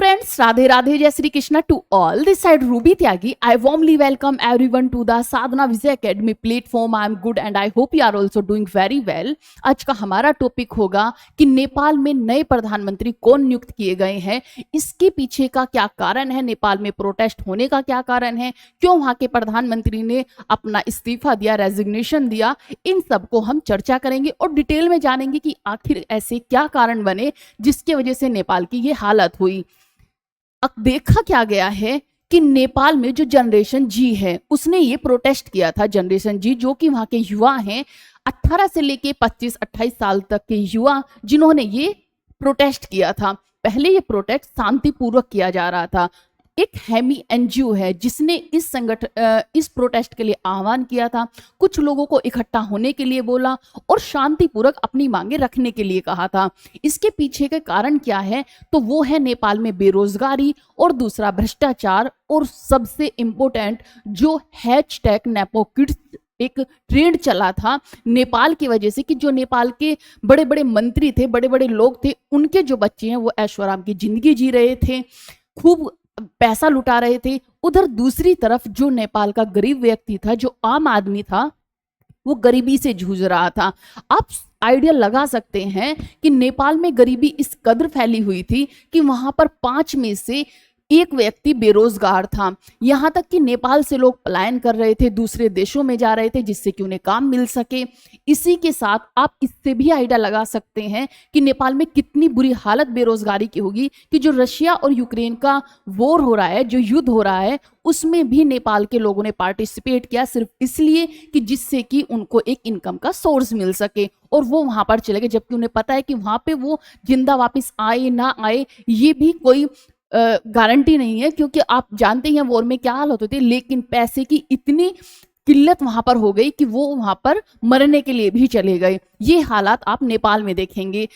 friends, Radhe Radhe Jai Shri Krishna to all. This side Ruby Tyagi. I warmly welcome everyone to the Sadhana Vijay Academy platform. I am good and I hope you are also doing very well. आज का हमारा topic होगा कि नेपाल में नए प्रधानमंत्री कौन नियुक्त किए गए हैं, इसके पीछे का क्या कारण है, नेपाल में प्रोटेस्ट होने का क्या कारण है, क्यों वहां के प्रधानमंत्री ने अपना इस्तीफा दिया, रेजिग्नेशन दिया, इन सब को हम चर्चा करेंगे और डिटेल में जानेंगे कि आखिर ऐसे क्या कारण बने जिसकी वजह से नेपाल की ये हालत हुई। अब देखा क्या गया है कि नेपाल में जो जनरेशन जी है उसने ये प्रोटेस्ट किया था। जनरेशन जी जो कि वहां के युवा हैं, 18 से लेके 25-28 साल तक के युवा जिन्होंने ये प्रोटेस्ट किया था। पहले ये प्रोटेस्ट शांतिपूर्वक किया जा रहा था। एक हेमी एनजीओ है जिसने इस प्रोटेस्ट के लिए आह्वान किया था, कुछ लोगों को इकट्ठा होने के लिए बोला और शांतिपूर्वक अपनी मांगे रखने के लिए कहा था। इसके पीछे के कारण क्या है, तो वो है नेपाल में बेरोजगारी और दूसरा भ्रष्टाचार और सबसे इम्पोर्टेंट जो #NepoKids एक ट्रेंड चला था नेपाल की वजह से कि जो नेपाल के बड़े बड़े मंत्री थे, बड़े बड़े लोग थे, उनके जो बच्चे हैं वो ऐशोआराम की जिंदगी जी रहे थे, खूब पैसा लुटा रहे थे। उधर दूसरी तरफ जो नेपाल का गरीब व्यक्ति था, जो आम आदमी था, वो गरीबी से जूझ रहा था। आप आइडिया लगा सकते हैं कि नेपाल में गरीबी इस कदर फैली हुई थी कि वहां पर 5 में से 1 व्यक्ति बेरोजगार था। यहाँ तक कि नेपाल से लोग पलायन कर रहे थे, दूसरे देशों में जा रहे थे जिससे कि उन्हें काम मिल सके। इसी के साथ आप इससे भी आइडिया लगा सकते हैं कि नेपाल में कितनी बुरी हालत बेरोजगारी की होगी कि जो रशिया और यूक्रेन का वॉर हो रहा है, जो युद्ध हो रहा है, उसमें भी नेपाल के लोगों ने पार्टिसिपेट किया सिर्फ इसलिए कि जिससे कि उनको एक इनकम का सोर्स मिल सके और वो वहां पर चले गए, जबकि उन्हें पता है कि वहां पे वो जिंदा वापस आए ना आए ये भी कोई गारंटी नहीं है, क्योंकि आप जानते हैं वॉर में क्या हाल होते थे। लेकिन पैसे की इतनी किल्लत वहां पर हो गई कि वो वहां पर मरने के लिए भी चले गए। ये हालात आप नेपाल में देखेंगे।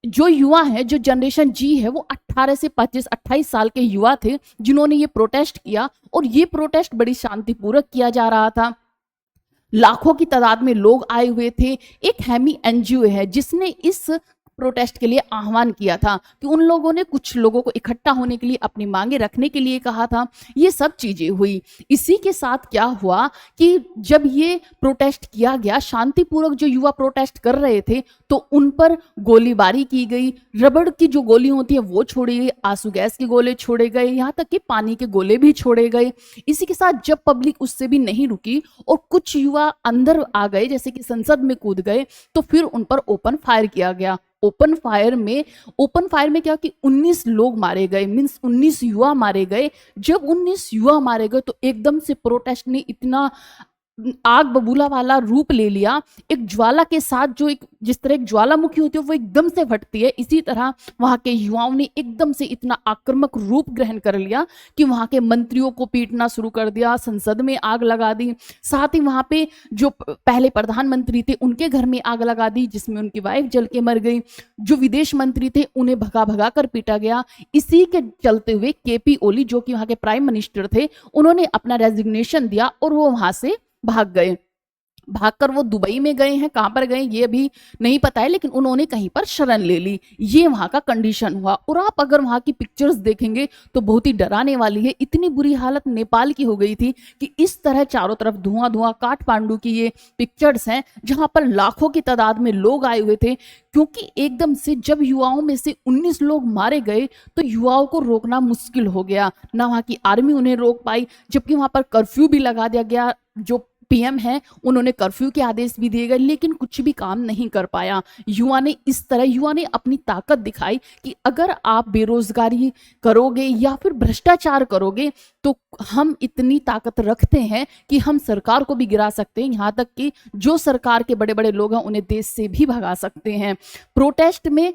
जो युवा है, जो जनरेशन जी है, वो 18 से 25-28 साल के युवा थे जिन्होंने ये प्रोटेस्ट किया और ये प्रोटेस्ट बड़ी शांतिपूर्वक किया जा रहा था। लाखों की तादाद में लोग आए हुए थे। एक हेमी एनजीओ है जिसने इस प्रोटेस्ट के लिए आह्वान किया था कि उन लोगों ने कुछ लोगों को इकट्ठा होने के लिए, अपनी मांगे रखने के लिए कहा था। ये सब चीजें हुई। इसी के साथ क्या हुआ कि जब ये प्रोटेस्ट किया गया, शांतिपूर्वक जो युवा प्रोटेस्ट कर रहे थे, तो उन पर गोलीबारी की गई। रबड़ की जो गोली होती है वो छोड़ी गई, आंसू गैस के गोले छोड़े गए, यहाँ तक कि पानी के गोले भी छोड़े गए। इसी के साथ जब पब्लिक उससे भी नहीं रुकी और कुछ युवा अंदर आ गए, जैसे कि संसद में कूद गए, तो फिर उन पर ओपन फायर किया गया। ओपन फायर में क्या कि 19 लोग मारे गए, मीन्स 19 युवा मारे गए। जब 19 युवा मारे गए तो एकदम से प्रोटेस्ट ने इतना आग बबूला वाला रूप ले लिया। एक ज्वाला के साथ जो एक जिस तरह एक ज्वालामुखी होती है वो एकदम से फटती है, इसी तरह वहां के युवाओं ने एकदम से इतना आक्रामक रूप ग्रहण कर लिया कि वहां के मंत्रियों को पीटना शुरू कर दिया, संसद में आग लगा दी। साथ ही वहां पे जो पहले प्रधानमंत्री थे उनके घर में आग लगा दी, जिसमें उनकी वाइफ जल के मर गई। जो विदेश मंत्री थे उन्हें भगा भगा कर पीटा गया। इसी के चलते हुए केपी ओली, जो कि वहां के प्राइम मिनिस्टर थे, उन्होंने अपना रेजिग्नेशन दिया और वो वहां से भाग गए। भागकर वो दुबई में गए हैं, कहां पर गए ये अभी नहीं पता है, लेकिन उन्होंने कहीं पर शरण ले ली। ये वहां का कंडीशन हुआ। और आप अगर वहां की पिक्चर्स देखेंगे तो बहुत ही डराने वाली है। इतनी बुरी हालत नेपाल की हो गई थी कि इस तरह चारों तरफ धुआं धुआं, काठमांडू की ये पिक्चर्स हैं जहां पर लाखों की तादाद में लोग आए हुए थे। क्योंकि एकदम से जब युवाओं में से 19 लोग मारे गए तो युवाओं को रोकना मुश्किल हो गया, ना वहां की आर्मी उन्हें रोक पाई, जबकि वहां पर कर्फ्यू भी लगा दिया गया। जो पीएम है उन्होंने कर्फ्यू के आदेश भी दिए गए, लेकिन कुछ भी काम नहीं कर पाया। युवा ने अपनी ताकत दिखाई कि अगर आप बेरोजगारी करोगे या फिर भ्रष्टाचार करोगे तो हम इतनी ताकत रखते हैं कि हम सरकार को भी गिरा सकते हैं, यहाँ तक कि जो सरकार के बड़े बड़े लोग हैं उन्हें देश से भी भगा सकते हैं। प्रोटेस्ट में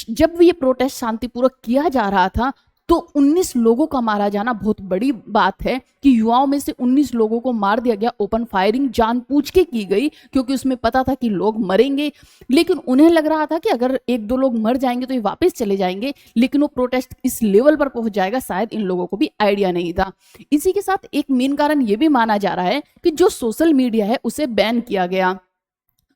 जब ये प्रोटेस्ट शांतिपूर्वक किया जा रहा था तो 19 लोगों का मारा जाना बहुत बड़ी बात है कि युवाओं में से 19 लोगों को मार दिया गया। ओपन फायरिंग जानबूझ के की गई क्योंकि उसमें पता था कि लोग मरेंगे, लेकिन उन्हें लग रहा था कि अगर 1-2 लोग मर जाएंगे तो ये वापस चले जाएंगे। लेकिन वो प्रोटेस्ट इस लेवल पर पहुंच जाएगा, शायद इन लोगों को भी आइडिया नहीं था। इसी के साथ एक मेन कारण ये भी माना जा रहा है कि जो सोशल मीडिया है उसे बैन किया गया।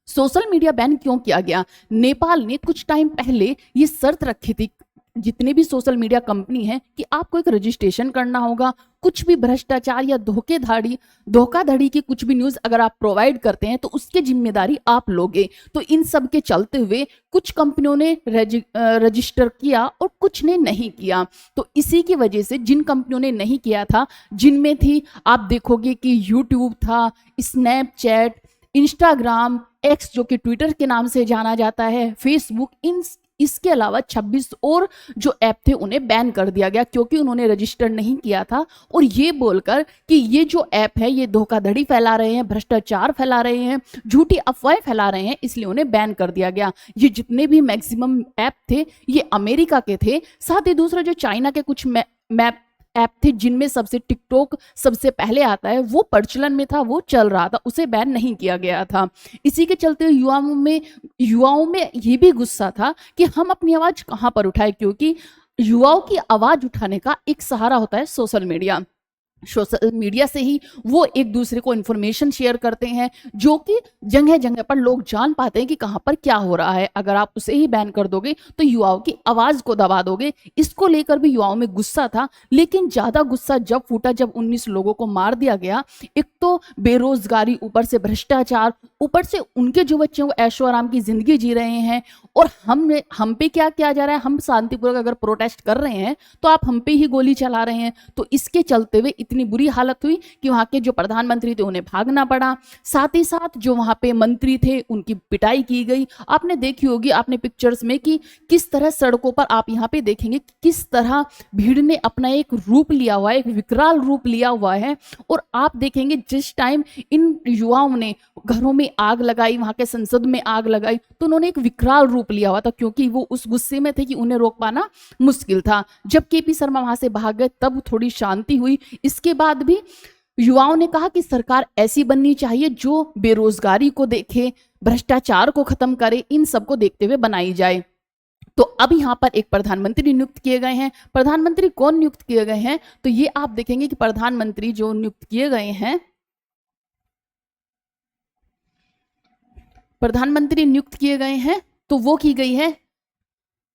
सोशल मीडिया बैन क्यों किया गया? नेपाल ने कुछ टाइम पहले ये शर्त रखी थी जितने भी सोशल मीडिया कंपनी है कि आपको एक रजिस्ट्रेशन करना होगा। कुछ भी भ्रष्टाचार या धोखाधड़ी की कुछ भी न्यूज अगर आप प्रोवाइड करते हैं तो उसकी जिम्मेदारी आप लोगे। तो इन सब के चलते हुए कुछ कंपनियों ने रजिस्टर किया और कुछ ने नहीं किया। तो इसी की वजह से जिन कंपनियों ने नहीं किया था, जिनमें थी आप देखोगे कि यूट्यूब था, स्नैपचैट, इंस्टाग्राम, एक्स जो कि ट्विटर के नाम से जाना जाता है, फेसबुक, इसके अलावा 26 और जो ऐप थे उन्हें बैन कर दिया गया क्योंकि उन्होंने रजिस्टर नहीं किया था और ये बोलकर कि ये जो ऐप है ये धोखाधड़ी फैला रहे हैं, भ्रष्टाचार फैला रहे हैं, झूठी अफवाहें फैला रहे हैं, इसलिए उन्हें बैन कर दिया गया। ये जितने भी मैक्सिमम ऐप थे ये अमेरिका के थे। साथ ही दूसरा जो चाइना के कुछ मैप ऐप थे जिनमें सबसे टिकटॉक सबसे पहले आता है, वो प्रचलन में था, वो चल रहा था, उसे बैन नहीं किया गया था। इसी के चलते युवाओं में ये भी गुस्सा था कि हम अपनी आवाज कहां पर उठाए, क्योंकि युवाओं की आवाज उठाने का एक सहारा होता है सोशल मीडिया। सोशल मीडिया से ही वो एक दूसरे को इन्फॉर्मेशन शेयर करते हैं जो कि जगह जगह पर लोग जान पाते हैं कि कहां पर क्या हो रहा है। अगर आप उसे ही बैन कर दोगे तो युवाओं की आवाज को दबा दोगे। इसको लेकर भी युवाओं में गुस्सा था, लेकिन ज्यादा गुस्सा जब फूटा जब 19 लोगों को मार दिया गया। एक तो बेरोजगारी, ऊपर से भ्रष्टाचार, ऊपर से उनके जो बच्चे वो ऐशो आराम की जिंदगी जी रहे हैं और हम पे क्या किया जा रहा है। हम शांतिपूर्वक अगर प्रोटेस्ट कर रहे हैं तो आप हम पे ही गोली चला रहे हैं। तो इसके चलते हुए इतनी बुरी हालत हुई कि वहां के जो प्रधानमंत्री थे उन्हें भागना पड़ा। साथ ही साथ जो वहां पे मंत्री थे उनकी पिटाई की गई। आपने देखी होगी आपने पिक्चर्स में कि किस तरह सड़कों पर आप यहाँ पे देखेंगे किस तरह भीड़ ने अपना एक रूप लिया हुआ है, एक विकराल रूप लिया हुआ है। और आप देखेंगे जिस टाइम इन युवाओं ने घरों में आग लगाई, वहां के संसद में आग लगाई, तो उन्होंने एक विकराल रूप लिया हुआ था क्योंकि वो उस गुस्से में थे कि उन्हें रोक पाना मुश्किल था। जब केपी शर्मा वहां से भाग गए तब थोड़ी शांति हुई। इसके बाद भी युवाओं ने कहा कि सरकार ऐसी बननी चाहिए जो बेरोजगारी को देखे, भ्रष्टाचार को खत्म करे, इन सबको देखते हुए बनाई जाए। तो अब यहाँ पर एक प्रधानमंत्री नियुक्त किए गए हैं। प्रधानमंत्री कौन नियुक्त किए गए हैं तो ये आप देखेंगे कि प्रधानमंत्री जो नियुक्त किए गए हैं, प्रधानमंत्री नियुक्त किए गए हैं तो वो की गई है,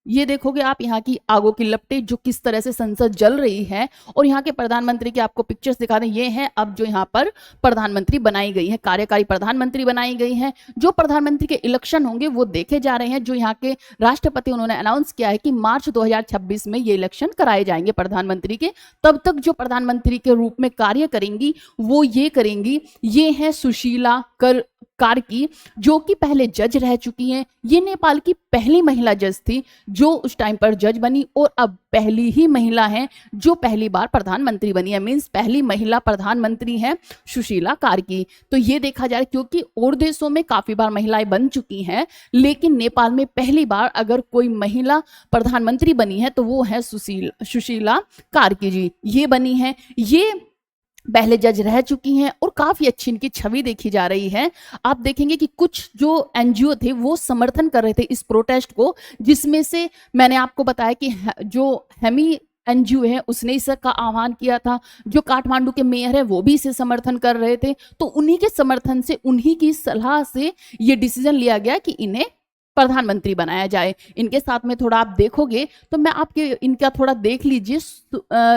ये देखोगे आप यहाँ की आगों की लपटें जो किस तरह से संसद जल रही है। और यहाँ के प्रधानमंत्री की आपको पिक्चर्स दिखा रहे हैं, ये हैं अब जो यहाँ पर प्रधानमंत्री बनाई गई है, कार्यकारी प्रधानमंत्री बनाई गई है। जो प्रधानमंत्री के इलेक्शन होंगे वो देखे जा रहे हैं। जो यहाँ के राष्ट्रपति उन्होंने अनाउंस किया है कि मार्च 2026 में ये इलेक्शन कराए जाएंगे प्रधानमंत्री के। तब तक जो प्रधानमंत्री के रूप में कार्य करेंगी वो ये करेंगी, ये है सुशीला कार्की, जो कि पहले जज रह चुकी हैं। ये नेपाल की पहली महिला जज थी जो उस टाइम पर जज बनी और अब पहली ही महिला है जो पहली बार प्रधानमंत्री बनी है। मींस पहली महिला प्रधानमंत्री है सुशीला कार्की। तो ये देखा जाए क्योंकि और देशों में काफी बार महिलाएं बन चुकी हैं, लेकिन नेपाल में पहली बार अगर कोई महिला प्रधानमंत्री बनी है तो वो है सुशीला कार्की जी। ये बनी है, ये पहले जज रह चुकी हैं और काफी अच्छी इनकी छवि देखी जा रही है। आप देखेंगे कि कुछ जो एनजीओ थे वो समर्थन कर रहे थे इस प्रोटेस्ट को, जिसमें से मैंने आपको बताया कि जो हेमी एनजीओ है उसने इसका आह्वान किया था। जो काठमांडू के मेयर है वो भी इसे समर्थन कर रहे थे। तो उन्हीं के समर्थन से, उन्हीं की सलाह से ये डिसीजन लिया गया कि इन्हें प्रधानमंत्री बनाया जाए। इनके साथ में थोड़ा आप देखोगे तो मैं आपके इनका थोड़ा देख लीजिए।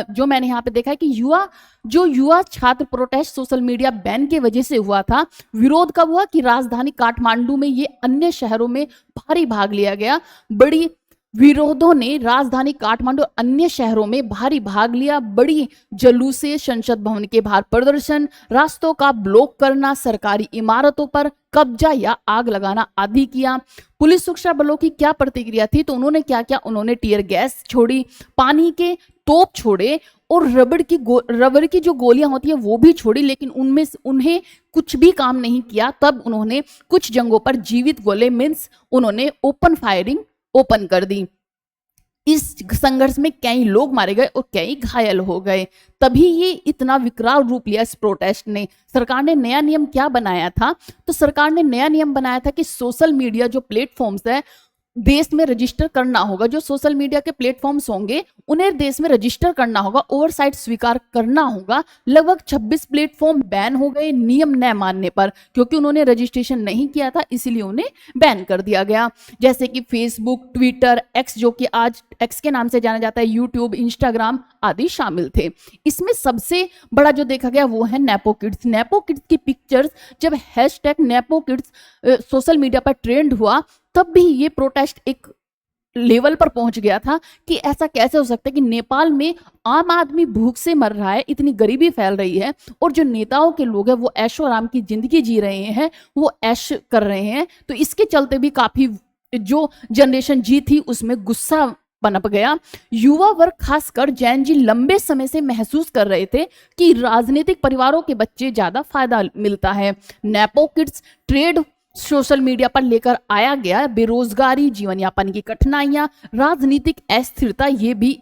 जो मैंने यहाँ पे देखा है कि युवा छात्र प्रोटेस्ट सोशल मीडिया बैन के वजह से हुआ था। विरोध कब हुआ कि राजधानी काठमांडू में ये अन्य शहरों में भारी भाग लिया गया। बड़ी विरोधों ने राजधानी काठमांडू और अन्य शहरों में भारी भाग लिया। बड़ी जुलूसे, संसद भवन के बाहर प्रदर्शन, रास्तों का ब्लॉक करना, सरकारी इमारतों पर कब्जा या आग लगाना आदि किया। पुलिस सुरक्षा बलों की क्या प्रतिक्रिया थी तो उन्होंने क्या किया, उन्होंने टीयर गैस छोड़ी, पानी के तोप छोड़े और रबड़ की जो गोलियां होती है वो भी छोड़ी, लेकिन उनमें उन्हें कुछ भी काम नहीं किया। तब उन्होंने कुछ जगहों पर जीवित गोले मीन्स उन्होंने ओपन फायरिंग ओपन कर दी। इस संघर्ष में कई लोग मारे गए और कई घायल हो गए। तभी ये इतना विकराल रूप लिया इस प्रोटेस्ट ने। सरकार ने नया नियम क्या बनाया था तो सरकार ने नया नियम बनाया था कि सोशल मीडिया जो प्लेटफॉर्म्स है देश में रजिस्टर करना होगा, जो सोशल मीडिया के प्लेटफॉर्म्स होंगे उन्हें देश में रजिस्टर करना होगा, ओवरसाइट स्वीकार करना होगा। लगभग 26 प्लेटफॉर्म बैन हो गए नियम न मानने पर, क्योंकि उन्होंने रजिस्ट्रेशन नहीं किया था, इसीलिए उन्हें बैन कर दिया गया। जैसे कि फेसबुक, ट्विटर, एक्स जो कि आज एक्स के नाम से जाना जाता है, यूट्यूब, इंस्टाग्राम आदि शामिल थे। इसमें सबसे बड़ा जो देखा गया वो है नेपो किड्स। नेपो किड्स की पिक्चर्स जब hashtag nepo kids social media पर ट्रेंड हुआ, तब भी ये प्रोटेस्ट एक लेवल पर पहुंच गया था कि ऐसा कैसे हो सकता है कि नेपाल में आम आदमी भूख से मर रहा है, इतनी गरीबी फैल रही है, और जो नेताओं के लोग हैं वो ऐशो आराम की जिंदगी जी रहे हैं, वो ऐश कर रहे हैं। तो इसके चलते भी काफी जो जनरेशन जी थी उसमें गुस्सा पनप गया। युवा वर्ग खासकर जैन जी लंबे समय से महसूस कर रहे थे कि राजनीतिक परिवारों के बच्चे ज्यादा फायदा मिलता है। Nepo kids trade social media पर लेकर आया गया। बेरोजगारी, जीवन यापन की कठिनाइयां, राजनीतिक अस्थिरता, ये भी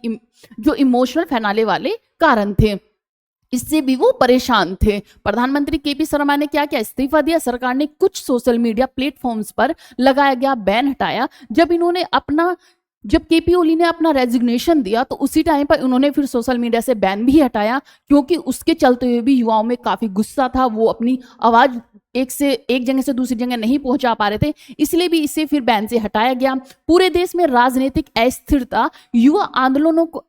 जो इमोशनल फैलाने वाले कारण थे, इससे भी वो परेशान थे। प्रधानमंत्री केपी शर्मा ने क्या क्या इस्तीफा दिया। सरकार ने कुछ सोशल मीडिया प्लेटफॉर्म्स पर लगाया गया बैन हटाया। जब केपी ओली ने अपना रेजिग्नेशन दिया तो उसी टाइम पर उन्होंने फिर सोशल मीडिया से बैन भी हटाया, क्योंकि उसके चलते हुए भी युवाओं में काफी गुस्सा था, वो अपनी आवाज एक जगह से दूसरी जगह नहीं पहुंचा पा रहे थे, इसलिए भी इसे फिर बैन से हटाया गया। पूरे देश में राजनीतिक अस्थिरता, युवा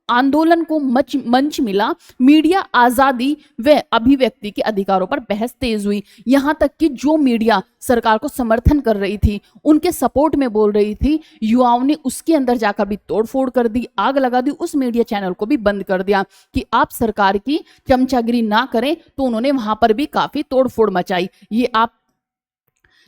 आंदोलन को मंच मिला। मीडिया आजादी व अभिव्यक्ति के अधिकारों पर बहस तेज हुई। यहां तक कि जो मीडिया सरकार को समर्थन कर रही थी, उनके सपोर्ट में बोल रही थी, युवाओं ने उसके अंदर जाकर भी तोड़फोड़ कर दी, आग लगा दी, उस मीडिया चैनल को भी बंद कर दिया कि आप सरकार की चमचागिरी ना करें। तो उन्होंने वहां पर भी काफी तोड़फोड़ मचाई। ये आप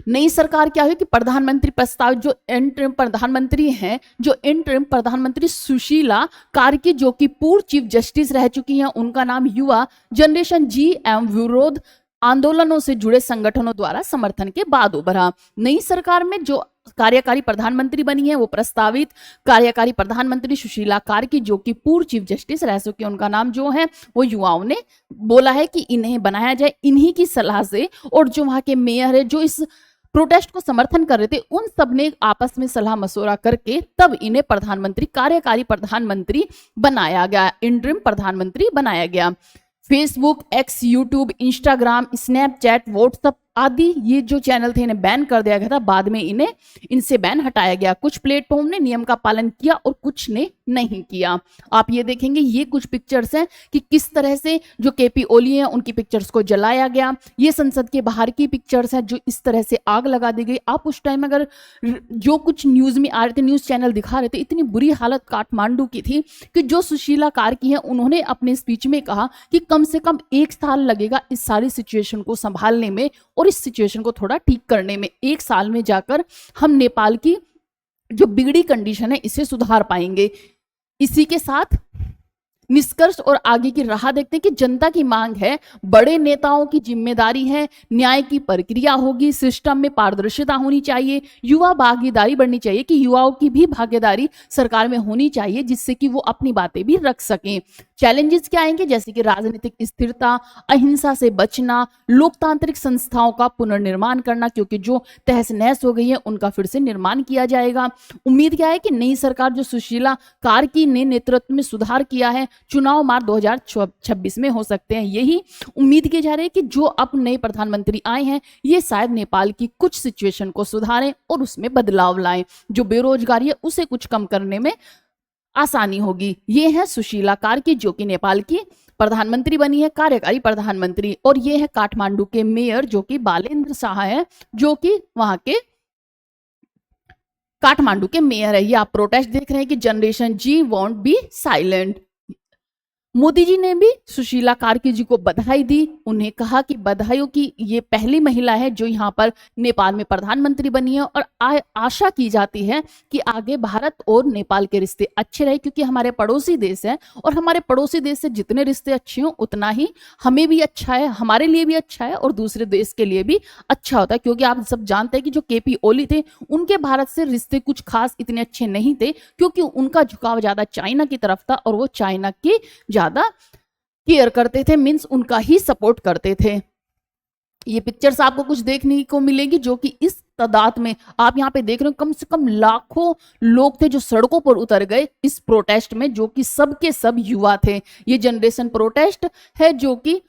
नई सरकार क्या हुई कि प्रधानमंत्री प्रस्तावित जो इंटरिम प्रधानमंत्री हैं, जो इंटरिम प्रधानमंत्री सुशीला कार्की, जो कि पूर्व चीफ जस्टिस रह चुकी हैं, उनका नाम युवा जनरेशन जी एवं विरोध आंदोलनों से जुड़े संगठनों द्वारा समर्थन के बाद उभरा। नई सरकार में जो कार्यकारी प्रधानमंत्री बनी है वो प्रस्तावित कार्यकारी प्रधानमंत्री सुशीला कार्की, जो कि पूर्व चीफ जस्टिस रह चुके, उनका नाम जो है वो युवाओं ने बोला है कि इन्हें बनाया जाए, इन्हीं की सलाह से। और जो वहां के मेयर है जो इस प्रोटेस्ट को समर्थन कर रहे थे, उन सब ने आपस में सलाह मशवरा करके तब इन्हें कार्यकारी प्रधानमंत्री बनाया गया, इंटरिम प्रधानमंत्री बनाया गया। Facebook, x, YouTube, Instagram, Snapchat, WhatsApp आदि ये जो चैनल थे इन्हें बैन कर दिया गया था। बाद में इनसे बैन हटाया गया। कुछ प्लेटफॉर्म ने नियम का पालन किया और कुछ ने नहीं किया। आप ये देखेंगे, ये कुछ पिक्चर्स हैं कि किस तरह से जो केपी ओली हैं उनकी पिक्चर्स को जलाया गया। ये संसद के बाहर की पिक्चर्स हैं जो इस तरह से आग लगा दी गई। आप उस टाइम अगर जो कुछ न्यूज में आ रहे थे, न्यूज चैनल दिखा रहे थे, इतनी बुरी हालत काठमांडू की थी कि जो सुशीला कार्की हैं उन्होंने अपने स्पीच में कहा कि कम से कम 1 साल लगेगा इस सारी सिचुएशन को संभालने में और इस सिचुएशन को थोड़ा ठीक करने में। 1 साल में जाकर हम नेपाल की जो बिगड़ी कंडीशन है इसे सुधार पाएंगे। इसी के साथ निष्कर्ष और आगे की राह देखते हैं कि जनता की मांग है, बड़े नेताओं की जिम्मेदारी है, न्याय की प्रक्रिया होगी, सिस्टम में पारदर्शिता होनी चाहिए, युवा भागीदारी बढ़नी चाहिए कि युवाओं की भी भागीदारी सरकार में होनी चाहिए जिससे कि वो अपनी बातें भी रख सकें। चैलेंजेस क्या आएंगे, जैसे कि राजनीतिक स्थिरता, अहिंसा से बचना, लोकतांत्रिक संस्थाओं का पुनर्निर्माण करना, क्योंकि जो तहस नहस हो गई है उनका फिर से निर्माण किया जाएगा। उम्मीद क्या है कि नई सरकार जो सुशीला कार्की ने नेतृत्व में सुधार किया है, चुनाव मार्च 2026 में हो सकते हैं। यही उम्मीद की जा रही है कि जो अब नए प्रधानमंत्री आए हैं ये शायद नेपाल की कुछ सिचुएशन को सुधारें और उसमें बदलाव लाएं। जो बेरोजगारी है उसे कुछ कम करने में आसानी होगी। ये है सुशीला कार्की जो कि नेपाल की प्रधानमंत्री बनी है, कार्यकारी प्रधानमंत्री। और ये है काठमांडू के मेयर जो कि बालेंद्र शाह है, जो कि वहां के काठमांडू के मेयर है। ये आप प्रोटेस्ट देख रहे हैं कि जनरेशन जी want B silent. Modi ji ने भी सुशीला कार्की जी को बधाई दी। उन्हें कहा कि बधाइयों की ये पहली महिला है जो यहाँ पर नेपाल में प्रधानमंत्री बनी है और आशा की जाती है कि आगे भारत और नेपाल के रिश्ते अच्छे रहे, क्योंकि हमारे पड़ोसी देश है और हमारे पड़ोसी देश से जितने रिश्ते अच्छे हों उतना ही हमें भी अच्छा है, हमारे लिए भी अच्छा है और दूसरे देश के लिए भी अच्छा होता है। क्योंकि आप सब जानते हैं कि जो केपी ओली थे उनके भारत से रिश्ते कुछ खास इतने अच्छे नहीं थे, क्योंकि उनका झुकाव ज्यादा चाइना की तरफ था और वो चाइना की ज्यादा केयर करते थे, मीन्स उनका ही सपोर्ट करते थे। ये पिक्चर्स आपको कुछ देखने को मिलेगी जो कि इस तादाद में आप यहाँ पे देख रहे हो, कम से कम लाखों लोग थे जो सड़कों पर उतर गए इस प्रोटेस्ट में, जो कि सब के सब युवा थे। ये जनरेशन प्रोटेस्ट है जो कि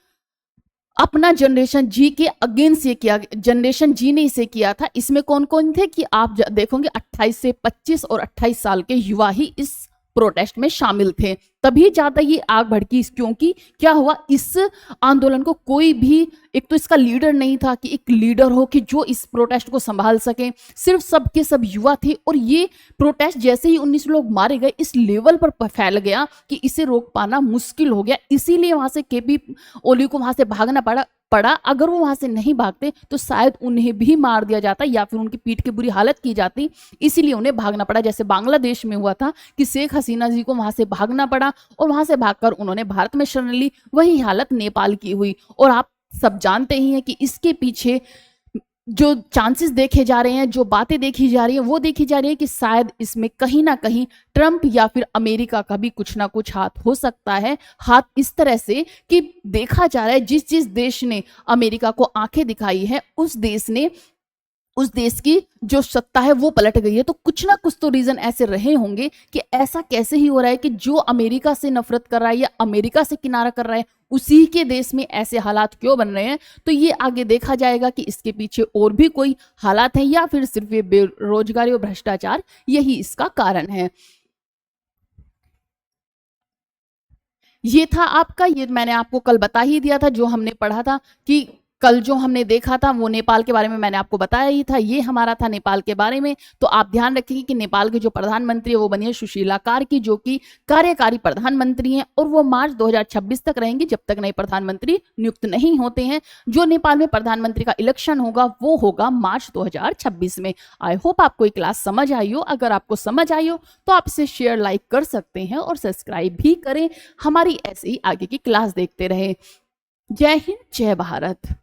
अपना जनरेशन जी के अगेंस्ट ये किया, जनरेशन जी ने इसे किया था। इसमें कौन कौन थे कि आप देखोगे 28 से 25 और 28 साल के युवा ही इस प्रोटेस्ट में शामिल थे। तभी ज्यादा ये आग भड़की, क्योंकि क्या हुआ, इस आंदोलन को कोई भी, एक तो इसका लीडर नहीं था कि एक लीडर हो कि जो इस प्रोटेस्ट को संभाल सके, सिर्फ सबके सब युवा थे। और ये प्रोटेस्ट जैसे ही 19 लोग मारे गए इस लेवल पर फैल गया कि इसे रोक पाना मुश्किल हो गया। इसीलिए वहां से केपी ओली को वहां से भागना पड़ा। अगर वो वहां से नहीं भागते तो शायद उन्हें भी मार दिया जाता या फिर उनकी पीठ की बुरी हालत की जाती, इसीलिए उन्हें भागना पड़ा। जैसे बांग्लादेश में हुआ था कि शेख हसीना जी को वहां से भागना पड़ा और वहां से भागकर उन्होंने भारत में शरण ली, वही हालत नेपाल की हुई। और आप सब जानते ही हैं कि इसके पीछे जो चांसेस देखे जा रहे हैं, जो बातें देखी जा रही है, वो देखी जा रही है कि शायद इसमें कहीं ना कहीं ट्रंप या फिर अमेरिका का भी कुछ ना कुछ हाथ हो सकता है। हाथ इस तरह से कि देखा जा रहा है जिस जिस देश ने अमेरिका को आंखें दिखाई है उस देश की जो सत्ता है वो पलट गई है। तो कुछ ना कुछ तो रीजन ऐसे रहे होंगे कि ऐसा कैसे ही हो रहा है कि जो अमेरिका से नफरत कर रहा है या अमेरिका से किनारा कर रहा है उसी के देश में ऐसे हालात क्यों बन रहे हैं। तो ये आगे देखा जाएगा कि इसके पीछे और भी कोई हालात हैं या फिर सिर्फ ये बेरोजगारी और भ्रष्टाचार यही इसका कारण है। ये था आपका, ये मैंने आपको कल बता ही दिया था, जो हमने पढ़ा था कि कल जो हमने देखा था वो नेपाल के बारे में मैंने आपको बताया ही था। ये हमारा था नेपाल के बारे में। तो आप ध्यान रखेंगे कि नेपाल के जो प्रधानमंत्री है वो बनी है सुशीला कार्की, जो कि कार्यकारी प्रधानमंत्री हैं और वो मार्च 2026 तक रहेंगी, जब तक नए प्रधानमंत्री नियुक्त नहीं होते हैं। जो नेपाल में प्रधानमंत्री का इलेक्शन होगा वो होगा मार्च 2026 में। आई होप आपको ये क्लास समझ आई हो। अगर आपको समझ आई हो तो आप इसे शेयर लाइक कर सकते हैं और सब्सक्राइब भी करें। हमारी ऐसे ही आगे की क्लास देखते रहे। जय हिंद, जय भारत।